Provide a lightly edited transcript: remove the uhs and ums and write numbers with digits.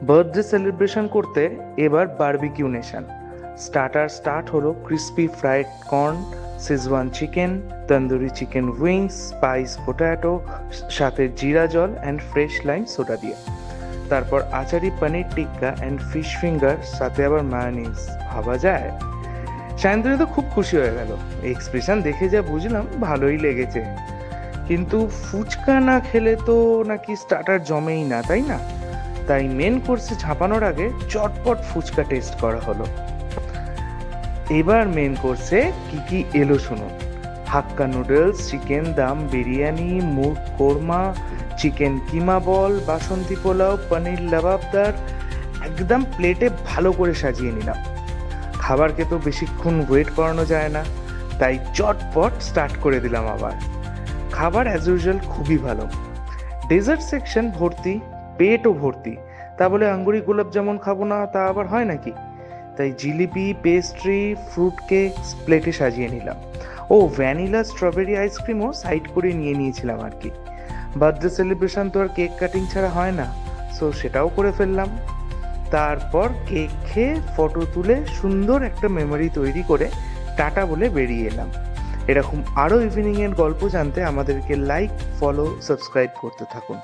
Birthday celebration করতে এবার Barbeque Nation. Start হলো crispy fried corn, schezwan chicken, tandoori chicken wings, spice potato, সাথে জিরা জল অ্যান্ড ফ্রেশ লাইম সোডা দিয়ে। তারপর achari paneer tikka and fish finger, সাথে আবার মায়োনিজ। ভাবা যায়। সায়ন্তনী তো খুব খুশি হয়ে গেল। এক্সপ্রেশন দেখে যা বুঝলাম ভালোই লেগেছে। কিন্তু ফুচকা না খেলে তো নাকি স্টার্টার জমেই না, তাই না? তাই মেন কোর্সে ঝাঁপানোর আগে চটপট ফুচকা টেস্ট করা হলো। এবার মেন কোর্সে কি কি এলো শুনুন। হাক্কা নুডলস, চিকেন দাম বিরিয়ানি, মুগ কোরমা, চিকেন কিমা বল, বাসন্তী পোলাও, পনির লাবাবদার। একদম প্লেটে ভালো করে সাজিয়ে নিলাম। খাবারকে তো বেশিক্ষণ ওয়েট করানো যায় না, তাই চটপট স্টার্ট করে দিলাম আবার। খাবার অ্যাজ ইউজুয়াল খুবই ভালো। ডেজার্ট সেকশন ভর্তি, পেটও ভর্তি। তা বলে আঙ্গুরি গোলাপ জামুন খাবো না, তা আবার হয় নাকি? তাই জিলিপি, পেস্ট্রি, ফ্রুট কেক প্লেটে সাজিয়ে নিলাম। ও ভ্যানিলা স্ট্রবেরি আইসক্রিমও সাইড করে নিয়ে নিয়েছিলাম আর কি। বার্থডে সেলিব্রেশন তো আর কেক কাটিং ছাড়া হয় না, সো সেটাও করে ফেললাম। তারপর কেক খেয়ে ফটো তুলে সুন্দর একটা মেমোরি তৈরি করে টাটা বলে বেরিয়ে এলাম। এরকম আরও ইভিনিংয়ের গল্প জানতে আমাদেরকে লাইক, ফলো, সাবস্ক্রাইব করতে থাকুন।